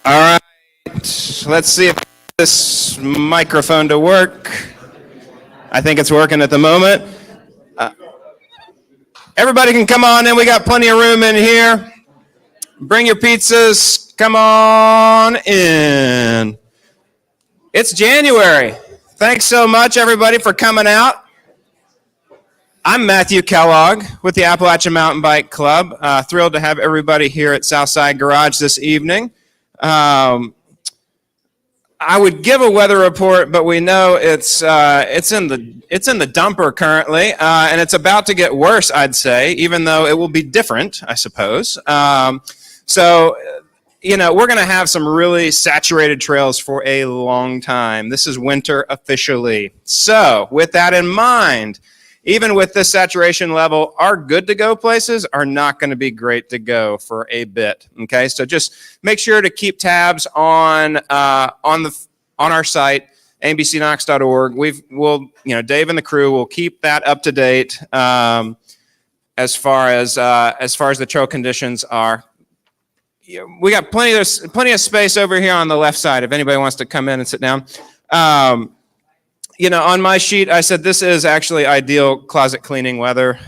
All right. Let's see if this microphone to work. I think it's working at the moment. Everybody can come on in. We got plenty of room in here. Bring your pizzas. Come on in. It's January. Thanks so much, everybody, for coming out. I'm Matthew Kellogg with the Appalachian Mountain Bike Club. Thrilled to have everybody here at Southside Garage this evening. I would give a weather report, but we know it's in the dumper currently, and it's about to get worse, I'd say, even though it will be different, I suppose. So, we're going to have some really saturated trails for a long time. This is winter officially. So, with that in mind, even with this saturation level, our good to go places are not going to be great to go for a bit. Okay, so just make sure to keep tabs on our site, ambcnox.org. Dave and the crew will keep that up to date as far as the trail conditions are. We got plenty of space over here on the left side if anybody wants to come in and sit down. On my sheet, I said this is actually ideal closet cleaning weather.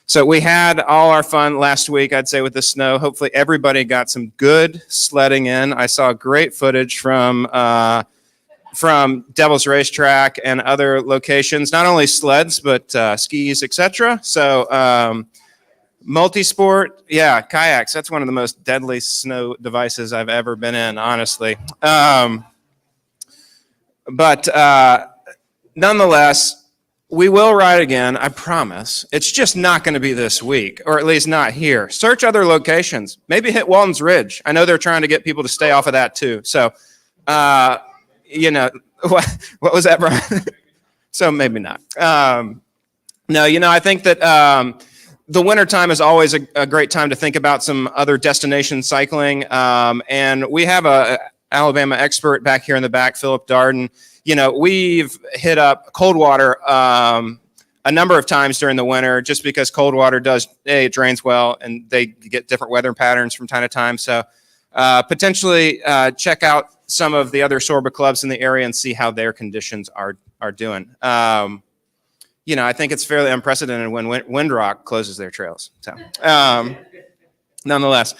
So we had all our fun last week, I'd say, with the snow. Hopefully everybody got some good sledding in. I saw great footage from Devil's Racetrack and other locations, not only sleds, but skis, etc. So multi-sport, yeah, kayaks. That's one of the most deadly snow devices I've ever been in, honestly. But nonetheless, we will ride again, I promise. It's just not going to be this week, or at least not here. Search other locations. Maybe hit Walton's Ridge. I know they're trying to get people to stay off of that too. So, what was that, Brian? So maybe not. No, I think that the wintertime is always a great time to think about some other destination cycling. And we have a Alabama expert back here in the back, Philip Darden. We've hit up Coldwater a number of times during the winter just because Coldwater it drains well and they get different weather patterns from time to time. So potentially check out some of the other Sorba clubs in the area and see how their conditions are doing. I think it's fairly unprecedented when Windrock closes their trails. So nonetheless,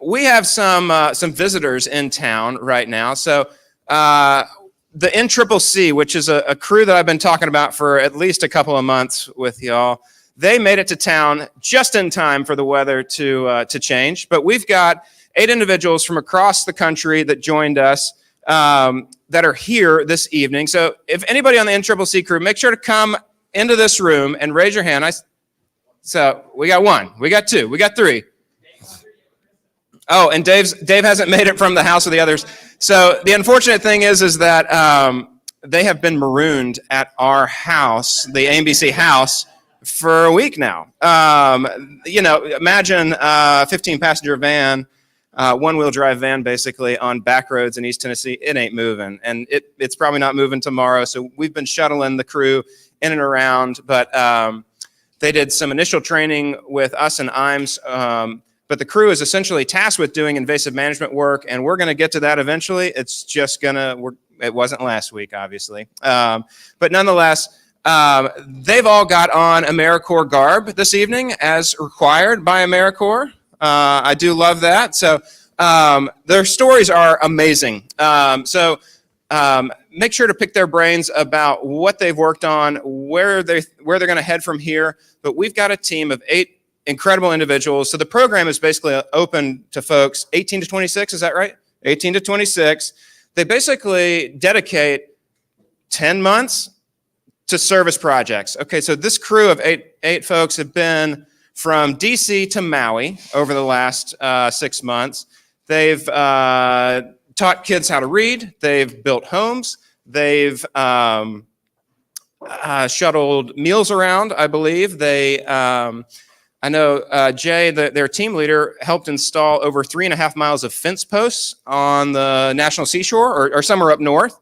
we have some visitors in town right now. So the NCCC, which is a crew that I've been talking about for at least a couple of months with y'all, they made it to town just in time for the weather to change. But we've got 8 individuals from across the country that joined us that are here this evening. So if anybody on the NCCC crew, make sure to come into this room and raise your hand. So we got 1, we got 2, we got 3. Oh, and Dave hasn't made it from the house of the others. So the unfortunate thing is that they have been marooned at our house, the AMBC house, for a week now. Imagine a 15-passenger van, one-wheel drive van, basically, on back roads in East Tennessee. It ain't moving, and it's probably not moving tomorrow. So we've been shuttling the crew in and around, but they did some initial training with us and IMS. But the crew is essentially tasked with doing invasive management work, and we're going to get to that eventually. It's just it wasn't last week, obviously. But nonetheless, they've all got on AmeriCorps garb this evening as required by AmeriCorps. I do love that. So their stories are amazing. So make sure to pick their brains about what they've worked on, where they're going to head from here. But we've got a team of 8 incredible individuals. So the program is basically open to folks 18 to 26. Is that right? 18 to 26. They basically dedicate 10 months to service projects. Okay, so this crew of eight folks have been from DC to Maui over the last 6 months. They've taught kids how to read. They've built homes. They've shuttled meals around, I believe. I know Jay, their team leader, helped install over 3.5 miles of fence posts on the National Seashore or somewhere up north,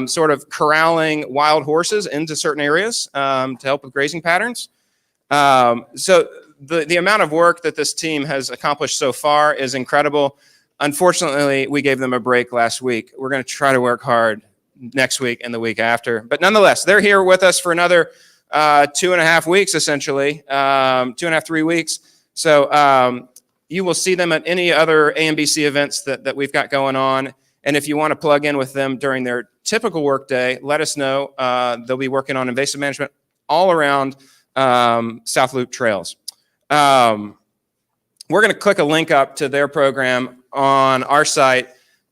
sort of corralling wild horses into certain areas to help with grazing patterns. So the amount of work that this team has accomplished so far is incredible. Unfortunately, we gave them a break last week. We're going to try to work hard next week and the week after. But nonetheless, they're here with us for another 2.5 weeks, essentially, 2.5, 3 weeks. So you will see them at any other AMBC events that we've got going on. And if you want to plug in with them during their typical workday, let us know. They'll be working on invasive management all around South Loop trails. We're going to click a link up to their program on our site.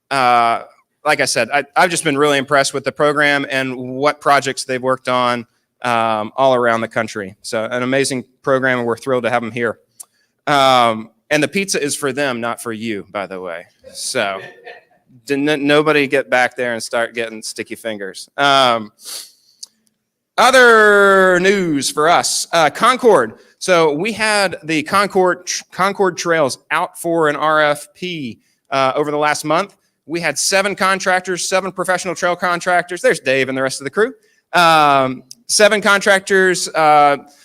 Like I said, I've just been really impressed with the program and what projects they've worked on all around the country. So an amazing program, and we're thrilled to have them here. And the pizza is for them, not for you, by the way. So nobody get back there and start getting sticky fingers. Other news for us, Concord. So we had the Concord Trails out for an RFP over the last month. We had 7 contractors, 7 professional trail contractors. There's Dave and the rest of the crew. 7 contractors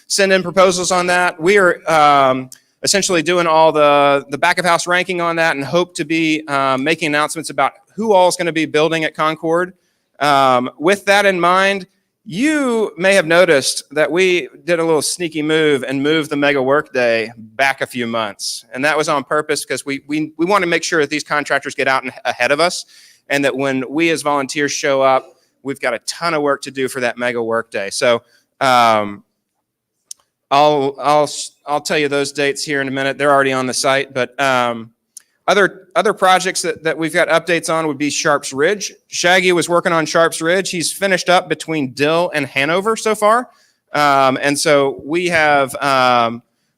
send in proposals on that. We are essentially doing all the back of house ranking on that and hope to be making announcements about who all is going to be building at Concord. With that in mind, you may have noticed that we did a little sneaky move and moved the mega workday back a few months. And that was on purpose because we want to make sure that these contractors get out ahead of us, and that when we as volunteers show up, we've got a ton of work to do for that mega workday. So I'll tell you those dates here in a minute. They're already on the site, but other projects that we've got updates on would be Sharps Ridge. Shaggy was working on Sharps Ridge. He's finished up between Dill and Hanover so far. And so we have,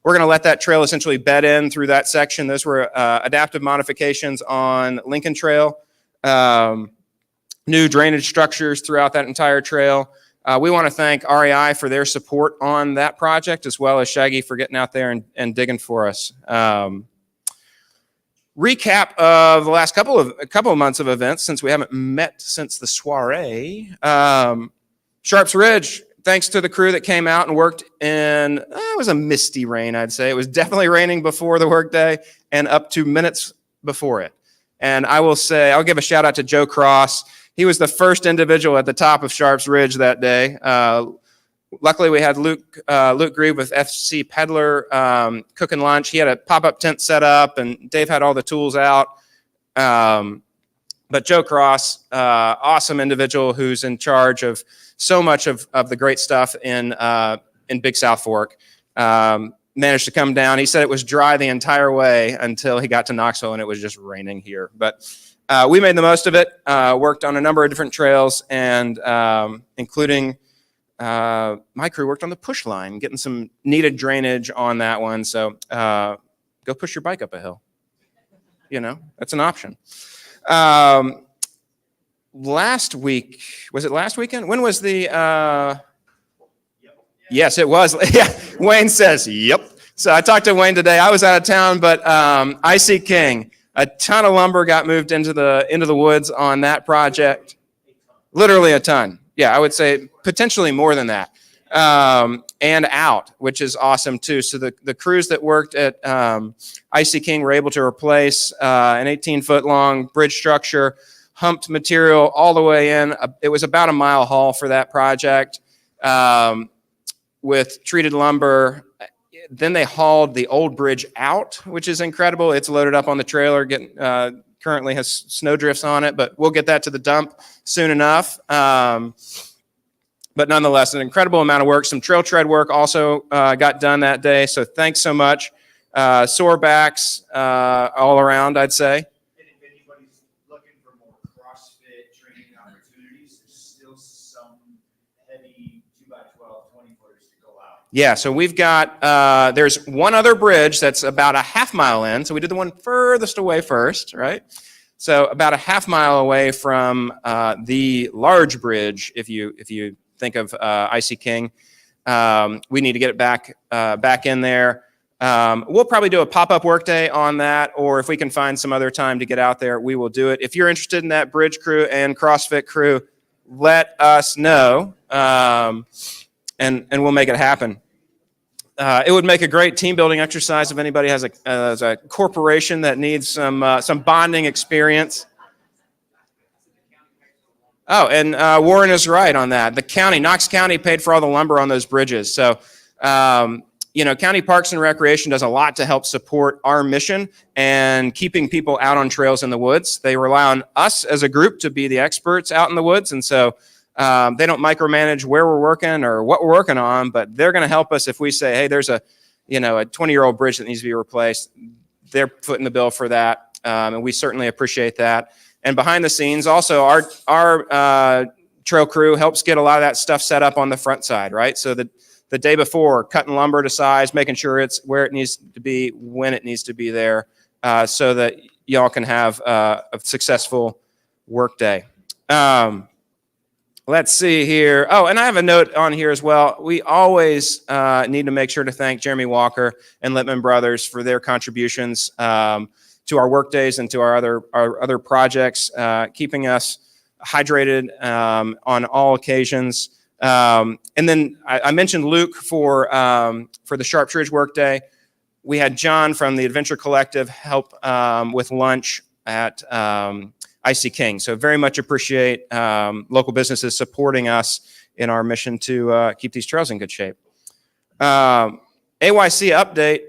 we're going to let that trail essentially bed in through that section. Those were adaptive modifications on Lincoln Trail, new drainage structures throughout that entire trail. We want to thank REI for their support on that project, as well as Shaggy for getting out there and digging for us. Recap of the last couple of months of events, since we haven't met since the soiree. Sharps Ridge, thanks to the crew that came out and worked in, it was a misty rain, I'd say. It was definitely raining before the workday and up to minutes before it. And I will say, I'll give a shout out to Joe Cross. He was the first individual at the top of Sharps Ridge that day. Luckily, we had Luke Grieve with FC Peddler cooking lunch. He had a pop-up tent set up, and Dave had all the tools out. But Joe Cross, awesome individual who's in charge of so much of the great stuff in Big South Fork, managed to come down. He said it was dry the entire way until he got to Knoxville, and it was just raining here. But we made the most of it, worked on a number of different trails, and including my crew worked on the push line, getting some needed drainage on that one. So go push your bike up a hill. You know, that's an option. Last week, was it last weekend? When was the, yes, it was. Yeah, Wayne says, yep. So I talked to Wayne today. I was out of town, but Icy King, a ton of lumber got moved into the woods on that project. Literally a ton. Yeah, I would say potentially more than that. And out, which is awesome too. So the crews that worked at Icy King were able to replace an 18-foot long bridge structure, humped material all the way in. It was about a mile haul for that project with treated lumber. Then they hauled the old bridge out, which is incredible. It's loaded up on the trailer, currently has snow drifts on it, but we'll get that to the dump soon enough. But nonetheless, an incredible amount of work. Some trail tread work also got done that day. So thanks so much. Sore backs all around, I'd say. If anybody's looking for more CrossFit training opportunities, there's still some heavy 2x12 20-footers to go out. Yeah, so we've got, there's one other bridge that's about a half mile in. So we did the one furthest away first, right? So about a half mile away from the large bridge, if you think of Icy King. We need to get it back in there. We'll probably do a pop-up workday on that, or if we can find some other time to get out there, we will do it. If you're interested in that bridge crew and CrossFit crew, let us know, and we'll make it happen. It would make a great team building exercise if anybody has a corporation that needs some bonding experience. Oh, and Warren is right on that. The county, Knox County, paid for all the lumber on those bridges. So, County Parks and Recreation does a lot to help support our mission and keeping people out on trails in the woods. They rely on us as a group to be the experts out in the woods, and so they don't micromanage where we're working or what we're working on, but they're going to help us if we say, hey, there's a 20-year-old bridge that needs to be replaced. They're footing the bill for that, and we certainly appreciate that. And behind the scenes, also, our trail crew helps get a lot of that stuff set up on the front side, right? So that the day before, cutting lumber to size, making sure it's where it needs to be, when it needs to be there, so that y'all can have a successful workday. Let's see here. Oh, and I have a note on here as well. We always need to make sure to thank Jeremy Walker and Littman Brothers for their contributions to our work days and to our other projects, keeping us hydrated on all occasions. And then I mentioned Luke for the Sharp Ridge workday. We had John from the Adventure Collective help with lunch at Icy King. So very much appreciate local businesses supporting us in our mission to keep these trails in good shape. AYC update.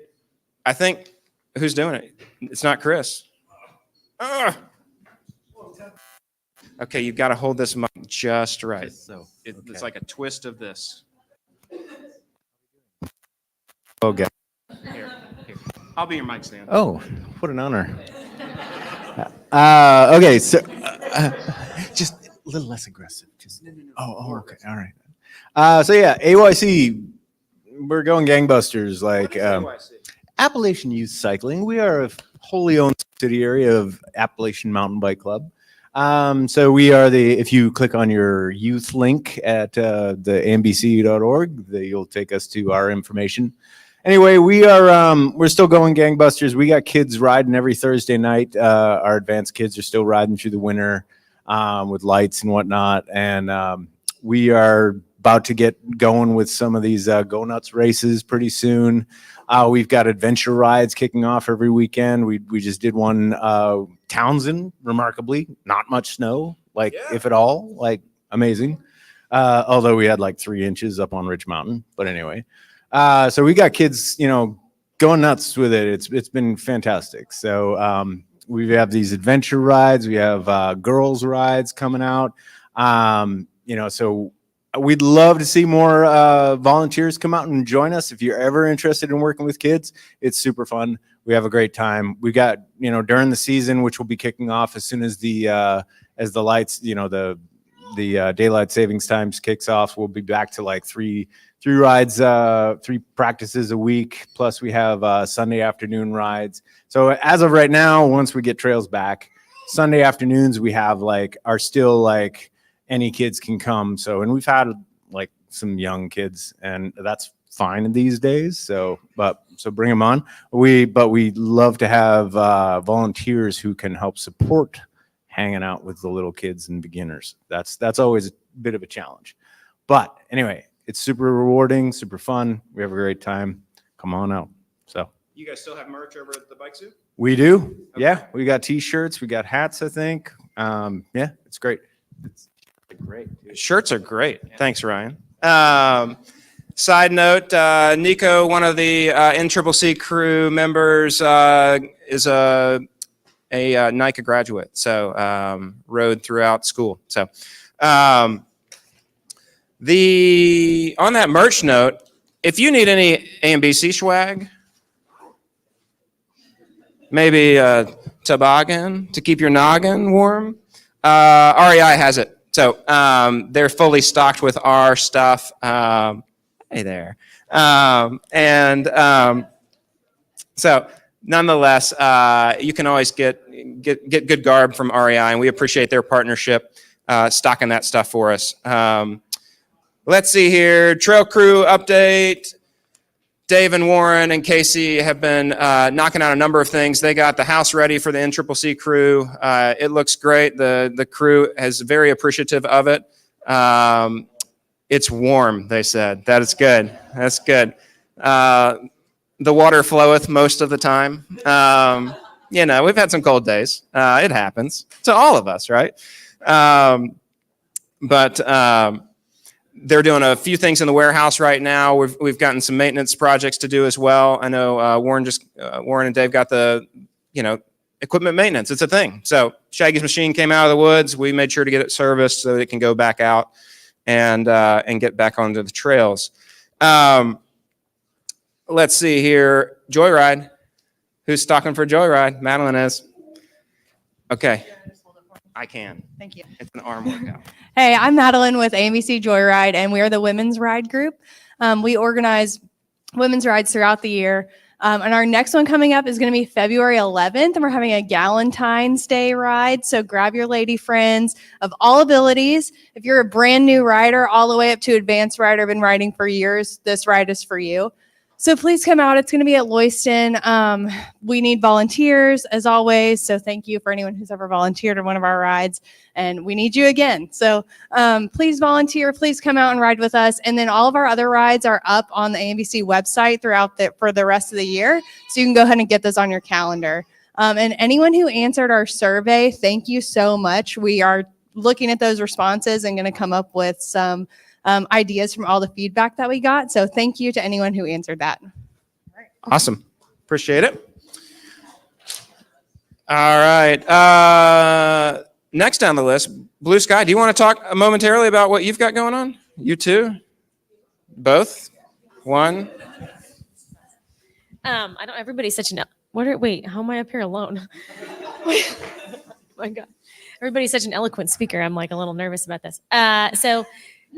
I think, who's doing it? It's not Chris. Okay, you've got to hold this mic just right. Just so. Okay. It's like a twist of this. Okay. Here. I'll be your mic stand. Oh, what an honor. Okay, so just a little less aggressive. Just okay, all right. So yeah, AYC, we're going gangbusters. Like Appalachian Youth Cycling, we are a wholly owned subsidiary of Appalachian Mountain Bike Club. So we are if you click on your youth link at the ambc.org, you'll take us to our information. Anyway, we're still going gangbusters. We got kids riding every Thursday night. Our advanced kids are still riding through the winter with lights and whatnot. And we are about to get going with some of these Go Nuts races pretty soon. We've got adventure rides kicking off every weekend. We just did one Townsend, remarkably, not much snow, if at all, amazing. Although we had 3 inches up on Ridge Mountain, but anyway. So we got kids, going nuts with it. It's been fantastic. So we have these adventure rides. We have girls rides coming out. So we'd love to see more volunteers come out and join us. If you're ever interested in working with kids, it's super fun. We have a great time. We got, during the season, which will be kicking off as soon as the lights, the daylight savings times kicks off, we'll be back to three rides, 3 practices a week. Plus we have Sunday afternoon rides. So as of right now, once we get trails back, Sunday afternoons, we have are still any kids can come. So, and we've had some young kids, and that's fine these days. So bring them on. But we love to have volunteers who can help support hanging out with the little kids and beginners. That's always a bit of a challenge. But anyway, it's super rewarding, super fun. We have a great time. Come on out. So you guys still have merch over at the Bike Zoo? We do. Okay. Yeah, we got T-shirts, we got hats, I think. Yeah, it's great. It's great. Shirts are great. Thanks, Ryan. Side note, Nico, one of the NCCC crew members, is a NICA graduate, so rode throughout school. So on that merch note, if you need any AMBC swag, maybe a toboggan to keep your noggin warm, REI has it. So they're fully stocked with our stuff. Hey there. So nonetheless, you can always get good garb from REI, and we appreciate their partnership stocking that stuff for us. Let's see here. Trail crew update. Dave and Warren and Casey have been knocking out a number of things. They got the house ready for the NCCC crew. It looks great. The crew is very appreciative of it. It's warm, they said. That is good. That's good. The water floweth most of the time. We've had some cold days. It happens to all of us, right? But they're doing a few things in the warehouse right now. We've gotten some maintenance projects to do as well. I know Warren and Dave got the equipment maintenance. It's a thing. So Shaggy's machine came out of the woods. We made sure to get it serviced so that it can go back out and get back onto the trails. Let's see here. Joyride. Who's stalking for Joyride? Madeline is. Okay. I can. Thank you. It's an arm workout. Hey, I'm Madeline with AMBC Joyride, and we are the women's ride group. We organize women's rides throughout the year. And our next one coming up is going to be February 11th, and we're having a Galentine's Day ride. So grab your lady friends of all abilities. If you're a brand new rider, all the way up to advanced rider, been riding for years, this ride is for you. So please come out. It's going to be at Loyston. We need volunteers, as always. So thank you for anyone who's ever volunteered on one of our rides. And we need you again. So please volunteer. Please come out and ride with us. And then all of our other rides are up on the AMBC website for the rest of the year. So you can go ahead and get those on your calendar. And anyone who answered our survey, thank you so much. We are looking at those responses and going to come up with some ideas from all the feedback that we got. So thank you to anyone who answered that. Awesome. Appreciate it. All right. Next on the list, Blue Sky. Do you want to talk momentarily about what you've got going on? You too? Both? One? Everybody's such an, wait, how am I up here alone? Oh my God. Everybody's such an eloquent speaker. I'm like a little nervous about this. So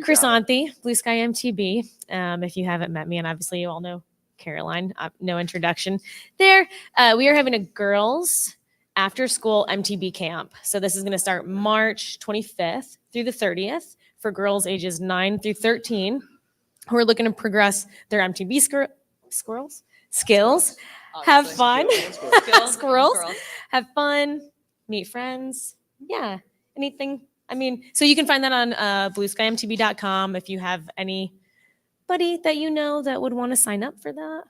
Chris Anthe, Blue Sky MTB. If you haven't met me, and obviously you all know Caroline, no introduction there. We are having a girls after school MTB camp. So this is going to start March 25th through the 30th for girls ages 9 through 13 who are looking to progress their MTB skills, have fun, squirrels, have fun, meet friends. Yeah, anything. So you can find that on blueskymtb.com. If you have anybody that you know that would want to sign up for that,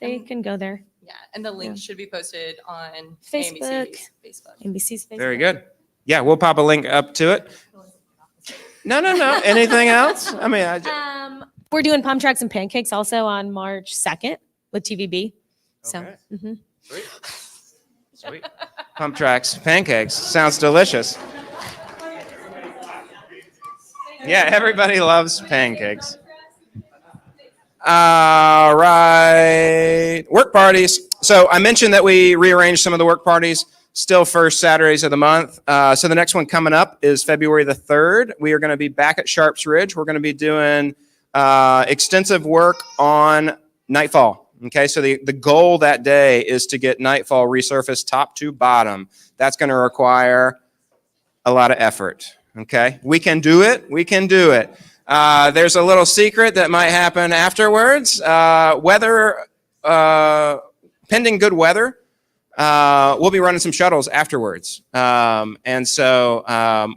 they can go there. Yeah, and the link should be posted on Facebook. AMBC's Facebook. Very good. Yeah, we'll pop a link up to it. No. Anything else? We're doing Palm Tracks and Pancakes also on March 2nd with TVB. So, Okay. Sweet. Pump Tracks, pancakes. Sounds delicious. Yeah, everybody loves pancakes. All right. Work parties. So I mentioned that we rearranged some of the work parties, still first Saturdays of the month. So the next one coming up is February the 3rd. We are going to be back at Sharps Ridge. We're going to be doing extensive work on Nightfall. Okay, so the goal that day is to get Nightfall resurfaced top to bottom. That's going to require a lot of effort. Okay, we can do it. There's a little secret that might happen afterwards. Pending good weather, we'll be running some shuttles afterwards. And so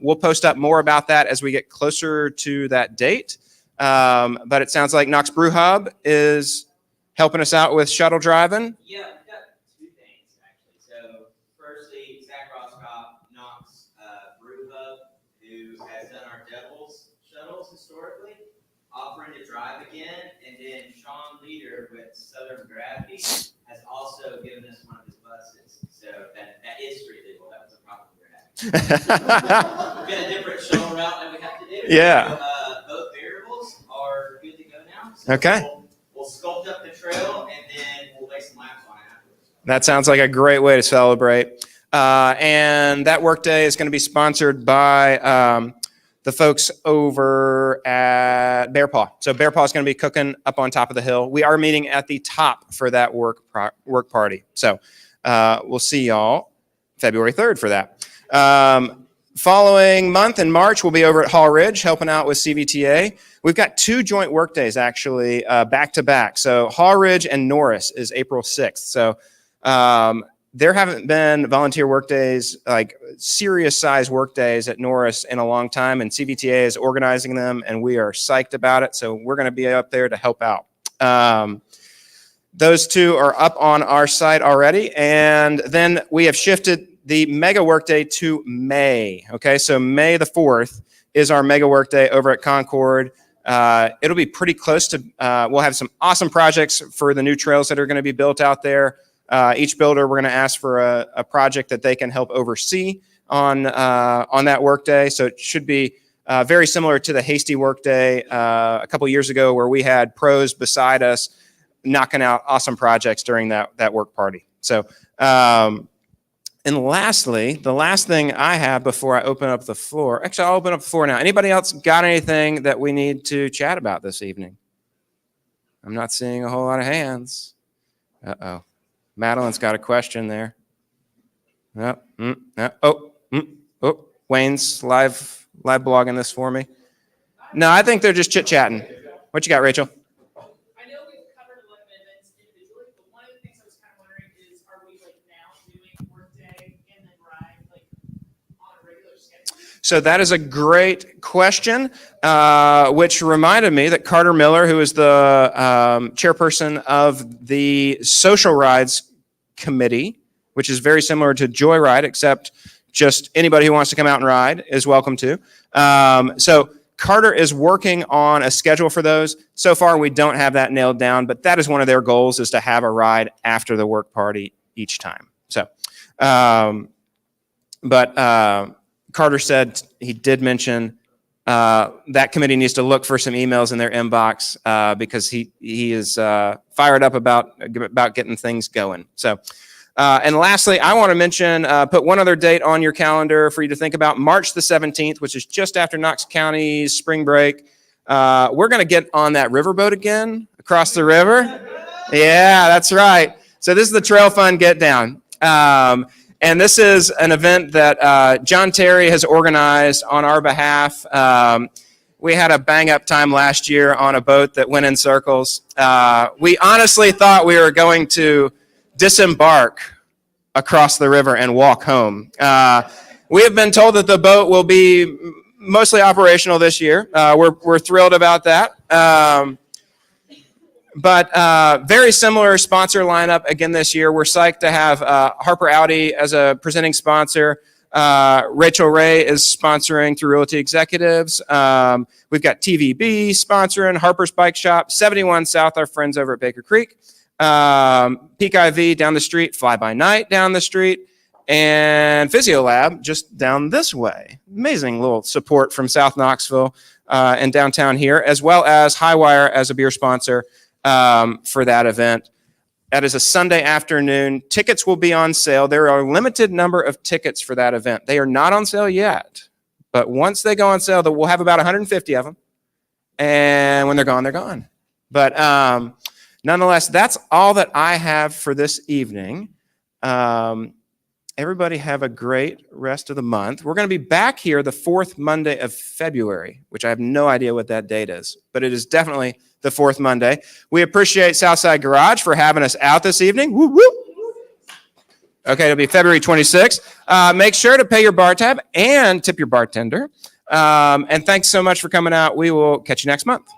we'll post up more about that as we get closer to that date. But it sounds like Knox Brew Hub is helping us out with shuttle driving. Yeah, we've got two things actually. So firstly, Zach Roscoff, Knox Brew Hub, who has done our Devils shuttles historically, offering to drive again. And then Sean Leader with Southern Gravity has also given us one of his buses. So that is street legal. That was a problem we were having. We've got a different shuttle route that we have to do. Yeah. So, both variables are good to go now. So Okay. We'll sculpt up the trail and then we'll lay some laps on it afterwards. That sounds like a great way to celebrate. And that workday is going to be sponsored by the folks over at Bear Paw. So Bear Paw is going to be cooking up on top of the hill. We are meeting at the top for that work party. So we'll see y'all February 3rd for that. Following month in March, we'll be over at Hall Ridge helping out with CVTA. We've got two joint work days actually back to back. So Hall Ridge and Norris is April 6th. So there haven't been volunteer work days, like serious size work days at Norris in a long time, and CVTA is organizing them, and we are psyched about it. So we're going to be up there to help out. Those two are up on our site already. And then we have shifted the mega workday to May. Okay, so May the 4th is our mega workday over at Concord. It'll be pretty close to, we'll have some awesome projects for the new trails that are going to be built out there. Each builder, we're going to ask for a project that they can help oversee on that workday. So it should be very similar to the hasty workday a couple years ago, where we had pros beside us knocking out awesome projects during that work party. So, and lastly, the last thing I have before I open up the floor, actually I'll open up the floor now. Anybody else got anything that we need to chat about this evening? I'm not seeing a whole lot of hands. Uh-oh. Madeline's got a question there. Wayne's live blogging this for me. No, I think they're just chit-chatting. What you got, Rachel? I know we've covered a lot of events individually, but one of the things I was kind of wondering is, are we like now doing workday and then ride like on a regular schedule? So that is a great question, which reminded me that Carter Miller, who is the chairperson of the Social Rides Committee, which is very similar to Joyride, except just anybody who wants to come out and ride is welcome to. So Carter is working on a schedule for those. So far, we don't have that nailed down, but that is one of their goals, is to have a ride after the work party each time. So, Carter said he did mention that committee needs to look for some emails in their inbox because he is fired up about getting things going. So, and lastly, I want to mention, put one other date on your calendar for you to think about. March the 17th, which is just after Knox County's spring break. We're going to get on that riverboat again across the river. Yeah, that's right. So this is the Trail Fun Get Down. And this is an event that John Terry has organized on our behalf. We had a bang-up time last year on a boat that went in circles. We honestly thought we were going to disembark across the river and walk home. We have been told that the boat will be mostly operational this year. We're thrilled about that. But very similar sponsor lineup again this year. We're psyched to have Harper Audi as a presenting sponsor. Rachel Ray is sponsoring through Realty Executives. We've got TVB sponsoring, Harper's Bike Shop, 71 South, our friends over at Baker Creek. Peak IV down the street, Fly By Night down the street, and Physio Lab just down this way. Amazing little support from South Knoxville and downtown here, as well as Highwire as a beer sponsor for that event. That is a Sunday afternoon. Tickets will be on sale. There are a limited number of tickets for that event. They are not on sale yet, but once they go on sale, we'll have about 150 of them. And when they're gone, they're gone. But nonetheless, that's all that I have for this evening. Everybody have a great rest of the month. We're going to be back here the 4th Monday of February, which I have no idea what that date is, but it is definitely the 4th Monday. We appreciate Southside Garage for having us out this evening. Woo, woo. Okay, it'll be February 26th. Make sure to pay your bar tab and tip your bartender. And thanks so much for coming out. We will catch you next month.